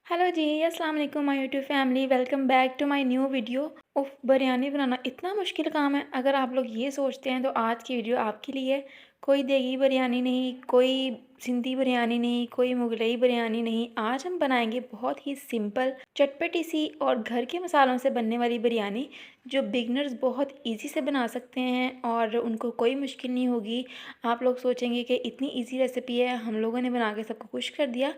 Hello जी, अस्सलाम वालेकुम my YouTube family. Welcome back to my new video. Biryani बनाना इतना मुश्किल काम है। अगर आप लोग ये सोचते हैं तो आज की वीडियो आपके लिए है। कोई देगी बिरयानी नहीं, कोई सिंधी बिरयानी नहीं, कोई मुगलई बिरयानी नहीं। आज हम बनाएंगे बहुत ही सिंपल चटपटी सी और घर के मसालों से बनने वाली बिरयानी, जो बिगनर्स बहुत इजी से बना सकते हैं और उनको कोई मुश्किल नहीं होगी। आप लोग सोचेंगे कि इतनी इजी रेसिपी है, हम लोगों ने बना के सबको खुश कर दिया।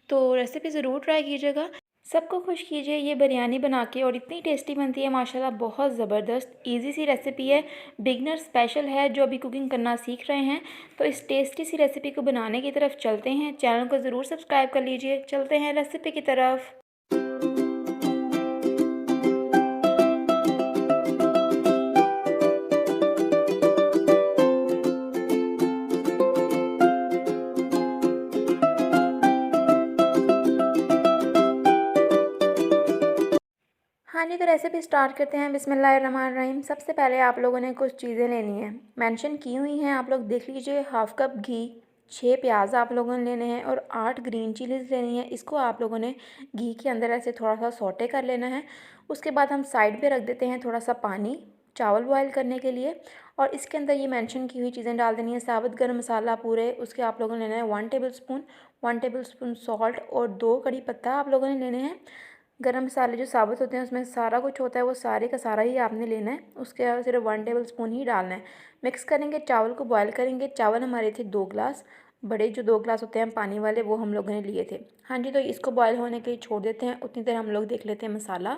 तो रेसिपी ज़रूर ट्राई कीजिएगा, सबको खुश कीजिए ये बिरयानी बना के। और इतनी टेस्टी बनती है माशाल्लाह, बहुत ज़बरदस्त इजी सी रेसिपी है। बिगनर स्पेशल है जो अभी कुकिंग करना सीख रहे हैं। तो इस टेस्टी सी रेसिपी को बनाने की तरफ चलते हैं। चैनल को ज़रूर सब्सक्राइब कर लीजिए। चलते हैं रेसिपी की तरफ। हाँ जी, तो रेसिपी स्टार्ट करते हैं। बिस्मिल्लाहिर्रहमानिर्रहीम। सबसे पहले आप लोगों ने कुछ चीज़ें लेनी हैं, मेंशन की हुई हैं, आप लोग देख लीजिए। हाफ़ कप घी, 6 प्याज आप लोगों ने लेने हैं और 8 ग्रीन चिलीज़ लेनी है। इसको आप लोगों ने घी के अंदर ऐसे थोड़ा सा सौटे कर लेना है। उसके बाद हम साइड पे रख देते हैं थोड़ा सा पानी चावल बॉयल करने के लिए। और इसके अंदर ये मेंशन की हुई चीज़ें डाल देनी है। साबुत गर्म मसाला पूरे, उसके आप लोगों ने लेना है 1 टेबल स्पून सॉल्ट और 2 कड़ी पत्ता आप लोगों ने लेने हैं। गरम मसाले जो साबुत होते हैं उसमें सारा कुछ होता है, वो सारे का सारा ही आपने लेना है। उसके अलावा सिर्फ 1 टेबल स्पून ही डालना है। मिक्स करेंगे, चावल को बॉयल करेंगे। चावल हमारे थे 2 ग्लास, बड़े जो 2 ग्लास होते हैं पानी वाले, वो हम लोगों ने लिए थे। हाँ जी, तो इसको बॉयल होने के लिए छोड़ देते हैं। उतनी देर हम लोग देख लेते हैं मसाला।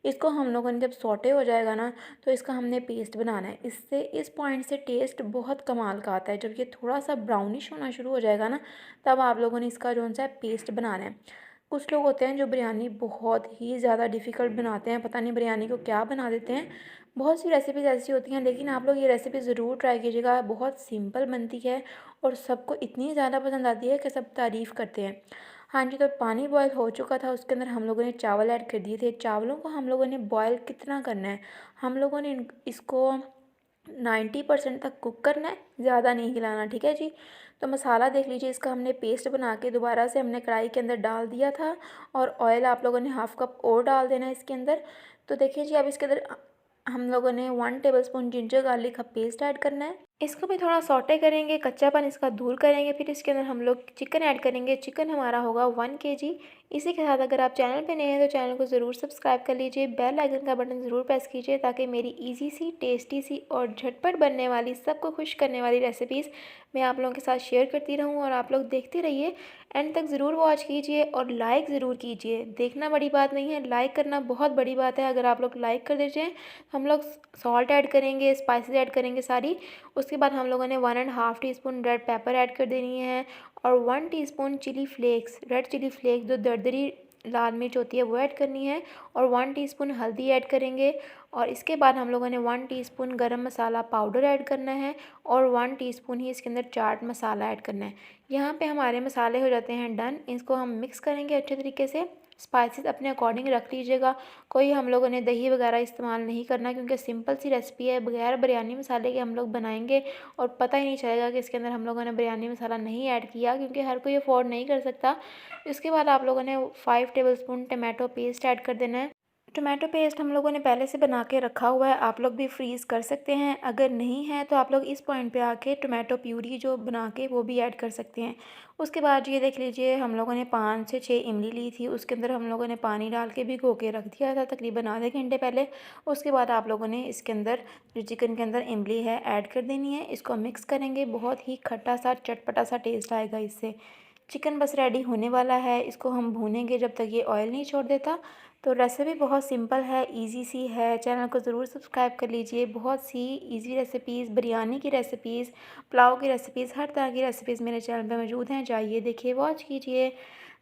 इसको हम लोगों ने जब सौटे हो जाएगा ना, तो इसका हमने पेस्ट बनाना है। इससे इस पॉइंट से टेस्ट बहुत कमाल का आता है। जब ये थोड़ा सा ब्राउनिश होना शुरू हो जाएगा ना, तब आप लोगों ने इसका जो सा पेस्ट बनाना है। कुछ लोग होते हैं जो बिरयानी बहुत ही ज़्यादा डिफ़िकल्ट बनाते हैं, पता नहीं बिरयानी को क्या बना देते हैं। बहुत सी रेसिपीज़ ऐसी होती हैं, लेकिन आप लोग ये रेसिपी ज़रूर ट्राई कीजिएगा। बहुत सिंपल बनती है और सबको इतनी ज़्यादा पसंद आती है कि सब तारीफ़ करते हैं। हाँ जी, तो पानी बॉयल हो चुका था, उसके अंदर हम लोगों ने चावल ऐड कर दिए थे। चावलों को हम लोगों ने बॉयल कितना करना है, हम लोगों ने इसको 90% तक कुक करना है, ज़्यादा नहीं हिलाना, ठीक है जी। तो मसाला देख लीजिए, इसका हमने पेस्ट बना के दोबारा से हमने कढ़ाई के अंदर डाल दिया था। और ऑयल आप लोगों ने हाफ़ कप और डाल देना है इसके अंदर। तो देखिए जी, अब इसके अंदर हम लोगों ने 1 टेबल स्पून जिंजर गार्लिक का पेस्ट ऐड करना है। इसको भी थोड़ा सौटे करेंगे, कच्चापन इसका दूर करेंगे। फिर इसके अंदर हम लोग चिकन ऐड करेंगे। चिकन हमारा होगा 1 केजी। इसी के साथ अगर आप चैनल पे नए हैं तो चैनल को ज़रूर सब्सक्राइब कर लीजिए। बेल आइकन का बटन ज़रूर प्रेस कीजिए, ताकि मेरी इजी सी, टेस्टी सी और झटपट बनने वाली, सबको खुश करने वाली रेसिपीज़ मैं आप लोगों के साथ शेयर करती रहूँ। और आप लोग देखते रहिए, एंड तक ज़रूर वॉच कीजिए और लाइक ज़रूर कीजिए। देखना बड़ी बात नहीं है, लाइक करना बहुत बड़ी बात है। अगर आप लोग लाइक कर दीजिए, हम लोग सॉल्ट ऐड करेंगे, स्पाइसेस ऐड करेंगे सारी। उसके बाद हम लोगों ने 1.5 टीस्पून रेड पेपर ऐड कर देनी है और 1 teaspoon chili flakes, red chili flakes जो दरदरी लाल मिर्च होती है, वो ऐड करनी है। और 1 टीस्पून हल्दी ऐड करेंगे। और इसके बाद हम लोगों ने 1 टीस्पून गरम मसाला पाउडर ऐड करना है और 1 टीस्पून ही इसके अंदर चाट मसाला ऐड करना है। यहाँ पे हमारे मसाले हो जाते हैं डन। इसको हम मिक्स करेंगे अच्छे तरीके से। स्पाइसेस अपने अकॉर्डिंग रख लीजिएगा। कोई हम लोगों ने दही वगैरह इस्तेमाल नहीं करना, क्योंकि सिंपल सी रेसिपी है, बगैर बिरयानी मसाले के हम लोग बनाएंगे और पता ही नहीं चलेगा कि इसके अंदर हम लोगों ने बिरयानी मसाला नहीं ऐड किया, क्योंकि हर कोई अफोर्ड नहीं कर सकता। इसके बाद आप लोगों ने 5 table spoon tomato paste add कर देना है। टोमेटो पेस्ट हम लोगों ने पहले से बना के रखा हुआ है, आप लोग भी फ्रीज़ कर सकते हैं। अगर नहीं है तो आप लोग इस पॉइंट पे आके टोमेटो प्यूरी जो बना के वो भी ऐड कर सकते हैं। उसके बाद ये देख लीजिए, हम लोगों ने 5 से 6 इमली ली थी, उसके अंदर हम लोगों ने पानी डाल के भिगो के रख दिया था तकरीबन आधे घंटे पहले। उसके बाद आप लोगों ने इसके अंदर जो चिकन के अंदर इमली है ऐड कर देनी है। इसको मिक्स करेंगे, बहुत ही खट्टा सा चटपटा सा टेस्ट आएगा इससे। चिकन बस रेडी होने वाला है, इसको हम भूनेंगे जब तक ये ऑयल नहीं छोड़ देता। तो रेसिपी बहुत सिंपल है, इजी सी है। चैनल को ज़रूर सब्सक्राइब कर लीजिए। बहुत सी इजी रेसिपीज़, बिरयानी की रेसिपीज़, पुलाव की रेसिपीज़, हर तरह की रेसिपीज़ मेरे चैनल पे मौजूद हैं। जाइए, देखिए, वॉच कीजिए।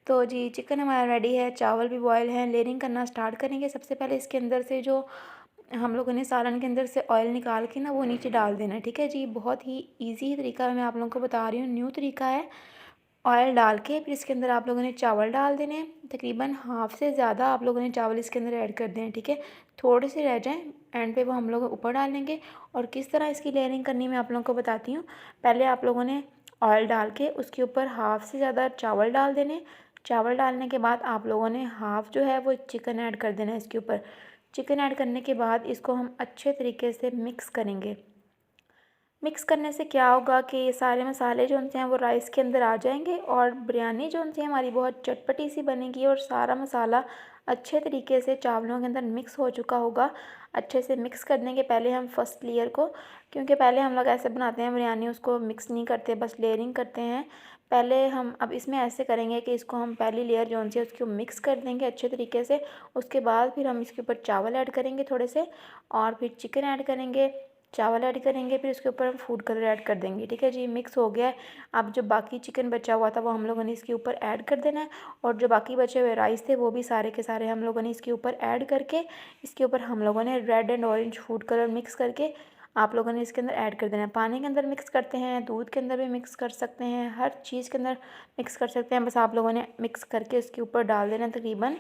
तो जी, चिकन हमारा रेडी है, चावल भी बॉयल हैं। लेयरिंग करना स्टार्ट करेंगे। सबसे पहले इसके अंदर से जो हम लोगों ने सालन के अंदर से ऑयल निकाल के ना, वो नीचे डाल देना है, ठीक है जी। बहुत ही ईजी तरीका मैं आप लोगों को बता रही हूँ, न्यू तरीका है। ऑयल डाल के फिर इसके अंदर आप लोगों ने चावल डाल देने हैं। तकरीबन हाफ़ से ज़्यादा आप लोगों ने चावल इसके अंदर ऐड कर दें, ठीक है। थोड़े से रह जाएं, एंड पे वो हम लोग ऊपर डालेंगे। और किस तरह इसकी लेयरिंग करनी मैं आप लोगों को बताती हूँ। पहले आप लोगों ने ऑयल डाल के उसके ऊपर हाफ़ से ज़्यादा चावल डाल देने। चावल डालने के बाद आप लोगों ने हाफ़ जो है वो चिकन ऐड कर देना है इसके ऊपर। चिकन ऐड करने के बाद इसको हम अच्छे तरीके से मिक्स करेंगे। मिक्स करने से क्या होगा कि ये सारे मसाले जो होते हैं वो राइस के अंदर आ जाएंगे और बिरयानी जो होती है हमारी बहुत चटपटी सी बनेगी और सारा मसाला अच्छे तरीके से चावलों के अंदर मिक्स हो चुका होगा। अच्छे से मिक्स करने के पहले हम फर्स्ट लेयर को, क्योंकि पहले हम लोग ऐसे बनाते हैं बिरयानी, उसको मिक्स नहीं करते, बस लेयरिंग करते हैं। पहले हम अब इसमें ऐसे करेंगे कि इसको हम पहली लेयर जो सी है उसको मिक्स कर देंगे अच्छे तरीके से। उसके बाद फिर हम इसके ऊपर चावल ऐड करेंगे थोड़े से, और फिर चिकन ऐड करेंगे, चावल ऐड करेंगे, फिर उसके ऊपर हम फूड कलर ऐड कर देंगे। ठीक है जी, मिक्स हो गया है। अब जो बाकी चिकन बचा हुआ था वो हम लोगों ने इसके ऊपर ऐड कर देना है, और जो बाकी बचे हुए राइस थे वो भी सारे के सारे हम लोगों ने इसके ऊपर ऐड करके, इसके ऊपर हम लोगों ने red and orange food colour mix करके आप लोगों ने इसके अंदर ऐड कर देना है। पानी के अंदर मिक्स करते हैं, दूध के अंदर भी मिक्स कर सकते हैं, हर चीज़ के अंदर मिक्स कर सकते हैं। बस आप लोगों ने मिक्स करके इसके ऊपर डाल देना है तकरीबन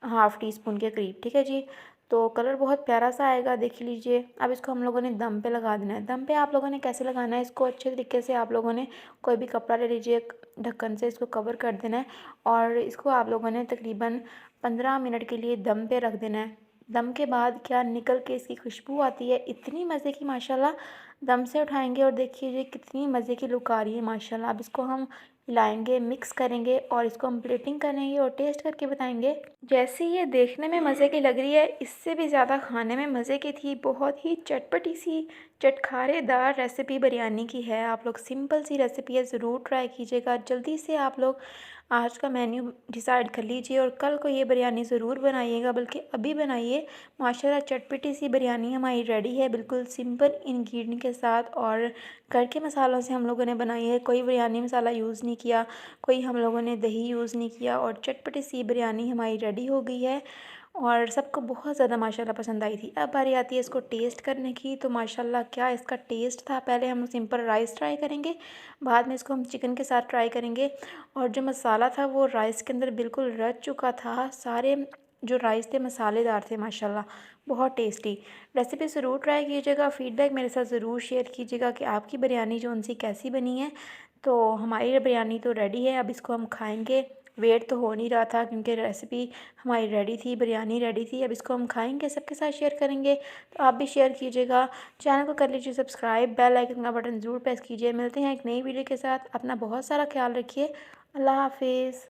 हाफ़ टी स्पून के करीब। ठीक है जी, तो कलर बहुत प्यारा सा आएगा, देख लीजिए। अब इसको हम लोगों ने दम पे लगा देना है। दम पे आप लोगों ने कैसे लगाना है इसको, अच्छे तरीके से आप लोगों ने कोई भी कपड़ा ले लीजिए, ढक्कन से इसको कवर कर देना है, और इसको आप लोगों ने तकरीबन 15 मिनट के लिए दम पे रख देना है। दम के बाद क्या निकल के इसकी खुशबू आती है, इतनी मज़े की माशाल्लाह। दम से उठाएंगे और देखिए ये कितनी मज़े की लुक आ रही है माशाल्लाह। अब इसको हम हिलाएंगे, मिक्स करेंगे और इसको हम प्लेटिंग करेंगे और टेस्ट करके बताएंगे। जैसे ये देखने में मज़े की लग रही है, इससे भी ज़्यादा खाने में मज़े की थी। बहुत ही चटपटी सी चटखारेदार रेसिपी बिरयानी की है। आप लोग सिंपल सी रेसिपी है, ज़रूर ट्राई कीजिएगा। जल्दी से आप लोग आज का मेन्यू डिसाइड कर लीजिए और कल को ये बिरयानी ज़रूर बनाइएगा, बल्कि अभी बनाइए। माशाल्लाह चटपटी सी बिरयानी हमारी रेडी है, बिल्कुल सिंपल इंग्रेडिएंट के साथ, और घर के मसालों से हम लोगों ने बनाई है। कोई बिरयानी मसाला यूज़ नहीं किया, कोई हम लोगों ने दही यूज़ नहीं किया, और चटपटी सी बिरयानी हमारी रेडी हो गई है और सबको बहुत ज़्यादा माशाल्लाह पसंद आई थी। अब बारी आती है इसको टेस्ट करने की, तो माशाल्लाह क्या इसका टेस्ट था। पहले हम सिंपल राइस ट्राई करेंगे, बाद में इसको हम चिकन के साथ ट्राई करेंगे। और जो मसाला था वो राइस के अंदर बिल्कुल रच चुका था, सारे जो राइस थे मसालेदार थे माशाल्लाह, बहुत टेस्टी। रेसिपी ज़रूर ट्राई कीजिएगा, फ़ीडबैक मेरे साथ ज़रूर शेयर कीजिएगा कि आपकी बिरयानी जो उनसी कैसी बनी है। तो हमारी बिरयानी तो रेडी है, अब इसको हम खाएंगे। वेट तो हो नहीं रहा था क्योंकि रेसिपी हमारी रेडी थी, बिरयानी रेडी थी। अब इसको हम खाएंगे, सबके साथ शेयर करेंगे, तो आप भी शेयर कीजिएगा। चैनल को कर लीजिए सब्सक्राइब, बेल आइकन का बटन ज़रूर प्रेस कीजिए। मिलते हैं एक नई वीडियो के साथ, अपना बहुत सारा ख्याल रखिए। अल्लाह हाफिज़।